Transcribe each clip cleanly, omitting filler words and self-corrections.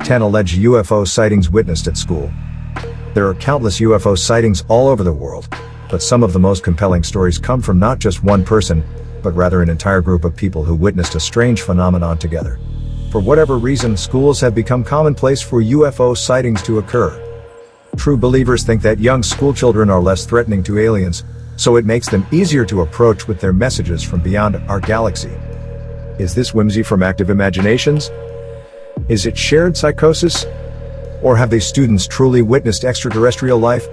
10 alleged UFO sightings witnessed at school. There are countless UFO sightings all over the world, but some of the most compelling stories come from not just one person, but rather an entire group of people who witnessed a strange phenomenon together. For whatever reason, schools have become commonplace for UFO sightings to occur. True believers think that young schoolchildren are less threatening to aliens, so it makes them easier to approach with their messages from beyond our galaxy. Is this whimsy from active imaginations? Is it shared psychosis? Or have these students truly witnessed extraterrestrial life?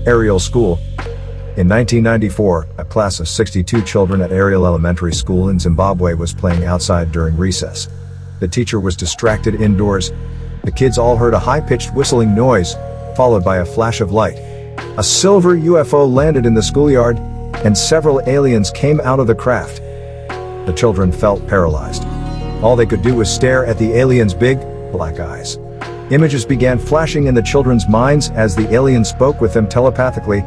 Ariel School. In 1994, a class of 62 children at Aberdeen Elementary School in Zimbabwe was playing outside during recess. The teacher was distracted indoors. The kids all heard a high-pitched whistling noise, followed by a flash of light. A silver UFO landed in the schoolyard, and several aliens came out of the craft. The children felt paralyzed. All they could do was stare at the aliens' big, black eyes. Images began flashing in the children's minds as the aliens spoke with them telepathically.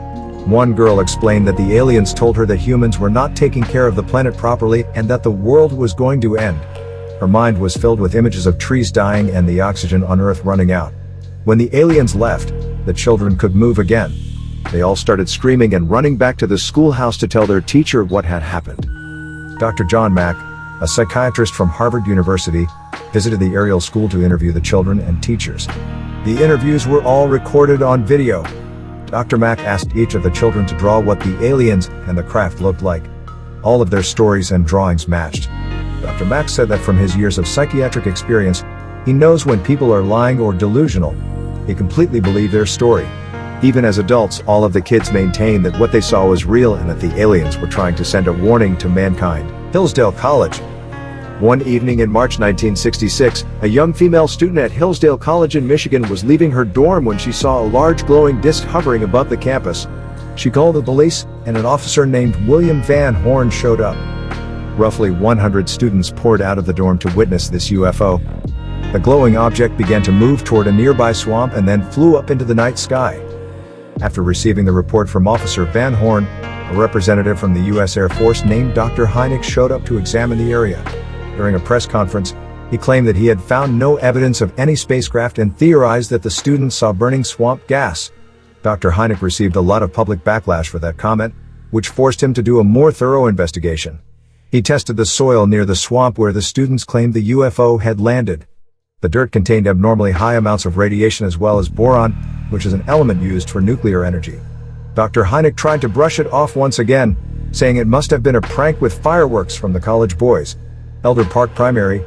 One girl explained that the aliens told her that humans were not taking care of the planet properly and that the world was going to end. Her mind was filled with images of trees dying and the oxygen on Earth running out. When the aliens left, the children could move again. They all started screaming and running back to the schoolhouse to tell their teacher what had happened. Dr. John Mack, a psychiatrist from Harvard University, visited the Ariel School to interview the children and teachers. The interviews were all recorded on video. Dr. Mack asked each of the children to draw what the aliens and the craft looked like. All of their stories and drawings matched. Dr. Mack said that from his years of psychiatric experience, he knows when people are lying or delusional. He completely believed their story. Even as adults, all of the kids maintained that what they saw was real and that the aliens were trying to send a warning to mankind. Hillsdale College. One evening in March 1966, a young female student at Hillsdale College in Michigan was leaving her dorm when she saw a large glowing disc hovering above the campus. She called the police, and an officer named William Van Horn showed up. Roughly 100 students poured out of the dorm to witness this UFO. The glowing object began to move toward a nearby swamp and then flew up into the night sky. After receiving the report from Officer Van Horn, a representative from the U.S. Air Force named Dr. Hynek showed up to examine the area. During a press conference, he claimed that he had found no evidence of any spacecraft and theorized that the students saw burning swamp gas. Dr. Hynek received a lot of public backlash for that comment, which forced him to do a more thorough investigation. He tested the soil near the swamp where the students claimed the UFO had landed. The dirt contained abnormally high amounts of radiation as well as boron, which is an element used for nuclear energy. Dr. Hynek tried to brush it off once again, saying it must have been a prank with fireworks from the college boys. Elder Park Primary.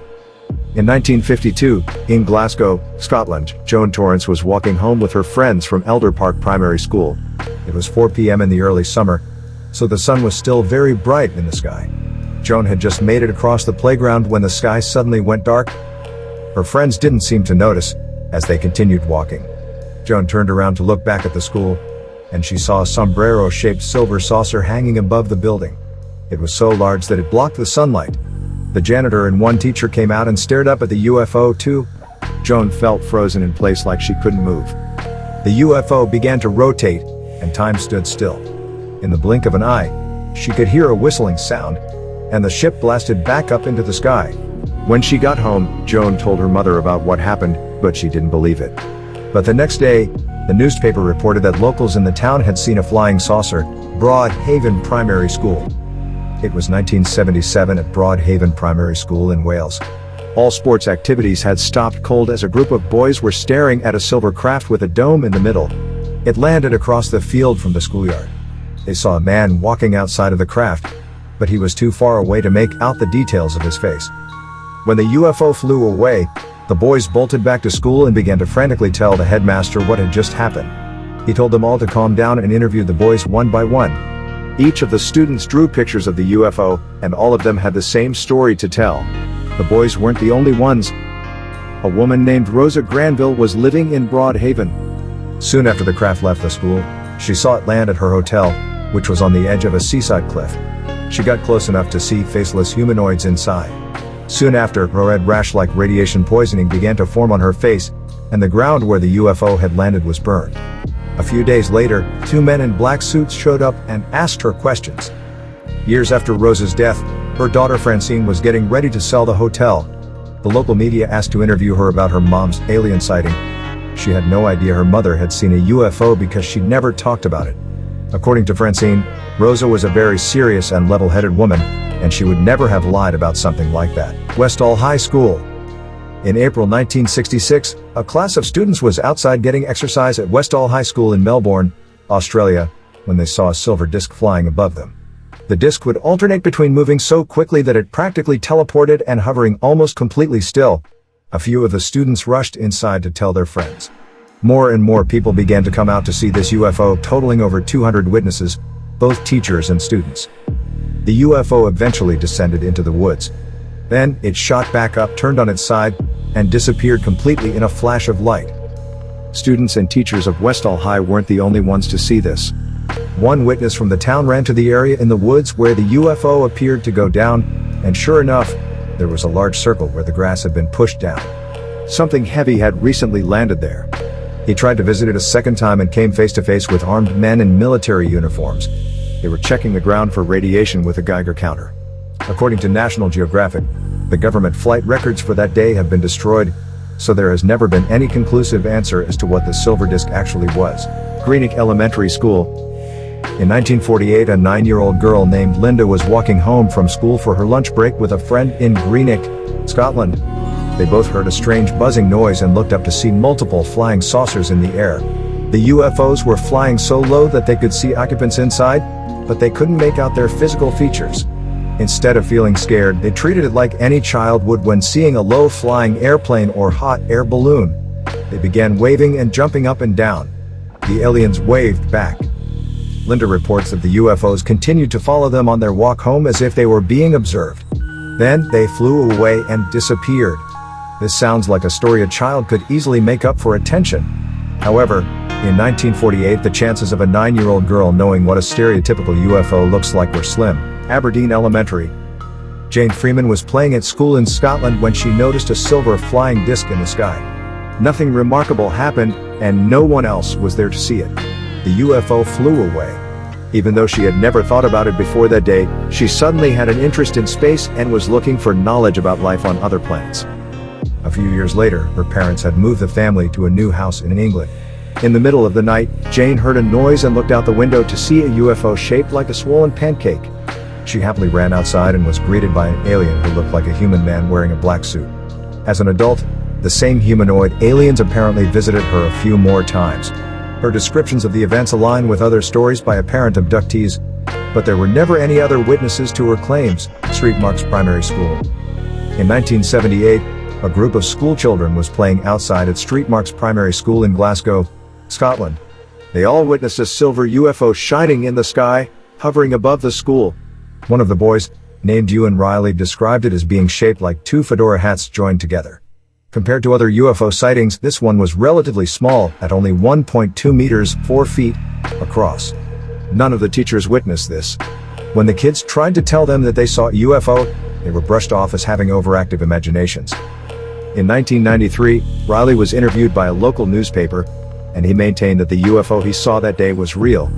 In 1952, in Glasgow, Scotland, Joan Torrance was walking home with her friends from Elder Park Primary School. It was 4 p.m. in the early summer, so the sun was still very bright in the sky. Joan had just made it across the playground when the sky suddenly went dark. Her friends didn't seem to notice, as they continued walking. Joan turned around to look back at the school, and she saw a sombrero-shaped silver saucer hanging above the building. It was so large that it blocked the sunlight. The janitor and one teacher came out and stared up at the UFO too. Joan felt frozen in place like she couldn't move. The UFO began to rotate, and time stood still. In the blink of an eye, she could hear a whistling sound, and the ship blasted back up into the sky. When she got home, Joan told her mother about what happened, but she didn't believe it. But the next day, the newspaper reported that locals in the town had seen a flying saucer, Broadhaven Primary School. It was 1977 at Broadhaven Primary School in Wales. All sports activities had stopped cold as a group of boys were staring at a silver craft with a dome in the middle. It landed across the field from the schoolyard. They saw a man walking outside of the craft, but he was too far away to make out the details of his face. When the UFO flew away, the boys bolted back to school and began to frantically tell the headmaster what had just happened. He told them all to calm down and interviewed the boys one by one. Each of the students drew pictures of the UFO, and all of them had the same story to tell. The boys weren't the only ones. A woman named Rosa Granville was living in Broadhaven. Soon after the craft left the school, she saw it land at her hotel, which was on the edge of a seaside cliff. She got close enough to see faceless humanoids inside. Soon after, a red rash-like radiation poisoning began to form on her face, and the ground where the UFO had landed was burned. A few days later, 2 men in black suits showed up and asked her questions. Years after Rosa's death, Her daughter Francine was getting ready to sell the hotel. The local media asked to interview her about her mom's alien sighting. She had no idea her mother had seen a UFO because she'd never talked about it. According to Francine, Rosa was a very serious and level-headed woman, and she would never have lied about something like that. Westall High School. In April 1966, a class of students was outside getting exercise at Westall High School in Melbourne, Australia, when they saw a silver disc flying above them. The disc would alternate between moving so quickly that it practically teleported and hovering almost completely still. A few of the students rushed inside to tell their friends. More and more people began to come out to see this UFO, totaling over 200 witnesses, both teachers and students. The UFO eventually descended into the woods. Then, it shot back up, turned on its side, and disappeared completely in a flash of light. Students and teachers of Westall High weren't the only ones to see this. One witness from the town ran to the area in the woods where the UFO appeared to go down, and sure enough, there was a large circle where the grass had been pushed down. Something heavy had recently landed there. He tried to visit it a second time and came face to face with armed men in military uniforms. They were checking the ground for radiation with a Geiger counter. According to National Geographic, the government flight records for that day have been destroyed, so there has never been any conclusive answer as to what the silver disc actually was. Greenwich Elementary School. In 1948, a 9-year-old girl named Linda was walking home from school for her lunch break with a friend in Greenwich, Scotland. They both heard a strange buzzing noise and looked up to see multiple flying saucers in the air. The UFOs were flying so low that they could see occupants inside, but they couldn't make out their physical features. Instead of feeling scared, they treated it like any child would when seeing a low-flying airplane or hot air balloon. They began waving and jumping up and down. The aliens waved back. Linda reports that the UFOs continued to follow them on their walk home as if they were being observed. Then, they flew away and disappeared. This sounds like a story a child could easily make up for attention. However, in 1948, the chances of a 9-year-old girl knowing what a stereotypical UFO looks like were slim. Aberdeen Elementary. Jane Freeman was playing at school in Scotland when she noticed a silver flying disc in the sky. Nothing remarkable happened, and no one else was there to see it. The UFO flew away. Even though she had never thought about it before that day, she suddenly had an interest in space and was looking for knowledge about life on other planets. A few years later, her parents had moved the family to a new house in England. In the middle of the night, Jane heard a noise and looked out the window to see a UFO shaped like a swollen pancake. She happily ran outside and was greeted by an alien who looked like a human man wearing a black suit. As an adult, the same humanoid aliens apparently visited her a few more times. Her descriptions of the events align with other stories by apparent abductees, but there were never any other witnesses to her claims. St. Mark's Primary School. In 1978, a group of schoolchildren was playing outside at St. Mark's Primary School in Glasgow, Scotland. They all witnessed a silver UFO shining in the sky, hovering above the school. One of the boys, named Ewan Riley, described it as being shaped like two fedora hats joined together. Compared to other UFO sightings, this one was relatively small, at only 1.2 meters, 4 feet, across. None of the teachers witnessed this. When the kids tried to tell them that they saw a UFO, they were brushed off as having overactive imaginations. In 1993, Riley was interviewed by a local newspaper, and he maintained that the UFO he saw that day was real.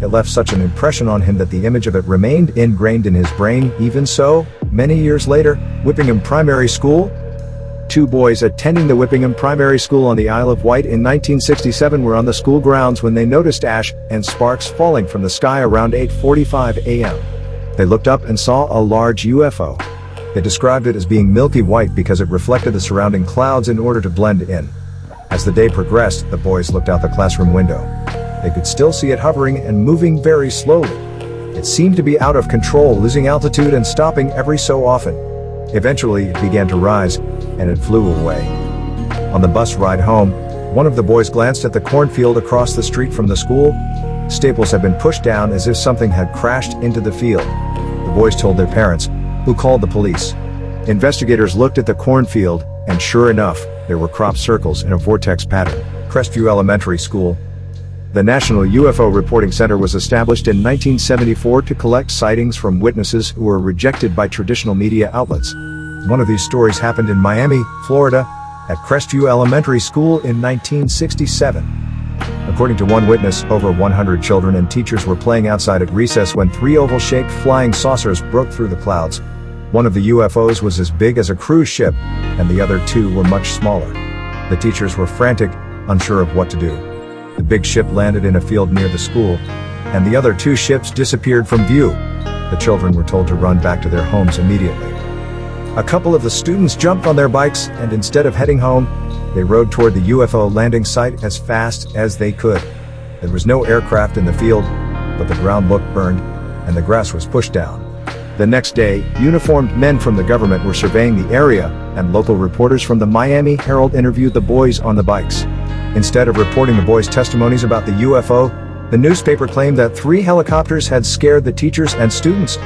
It left such an impression on him that the image of it remained ingrained in his brain. Even so, many years later, Whippingham Primary School. 2 boys attending the Whippingham Primary School on the Isle of Wight in 1967 were on the school grounds when they noticed ash and sparks falling from the sky around 8:45 a.m. They looked up and saw a large UFO. They described it as being milky white because it reflected the surrounding clouds in order to blend in. As the day progressed, the boys looked out the classroom window. They could still see it hovering and moving very slowly. It seemed to be out of control, losing altitude and stopping every so often. Eventually, it began to rise, and it flew away. On the bus ride home, one of the boys glanced at the cornfield across the street from the school. Staples had been pushed down as if something had crashed into the field. The boys told their parents, who called the police. Investigators looked at the cornfield, and sure enough, there were crop circles in a vortex pattern. Crestview Elementary School. The National UFO Reporting Center was established in 1974 to collect sightings from witnesses who were rejected by traditional media outlets. One of these stories happened in Miami, Florida, at Crestview Elementary School in 1967. According to one witness, over 100 children and teachers were playing outside at recess when 3 oval-shaped flying saucers broke through the clouds. One of the UFOs was as big as a cruise ship, and the other two were much smaller. The teachers were frantic, unsure of what to do. The big ship landed in a field near the school, and the other two ships disappeared from view. The children were told to run back to their homes immediately. A couple of the students jumped on their bikes, and instead of heading home, they rode toward the UFO landing site as fast as they could. There was no aircraft in the field, but the ground looked burned, and the grass was pushed down. The next day, uniformed men from the government were surveying the area, and local reporters from the Miami Herald interviewed the boys on the bikes. Instead of reporting the boys' testimonies about the UFO, the newspaper claimed that 3 helicopters had scared the teachers and students.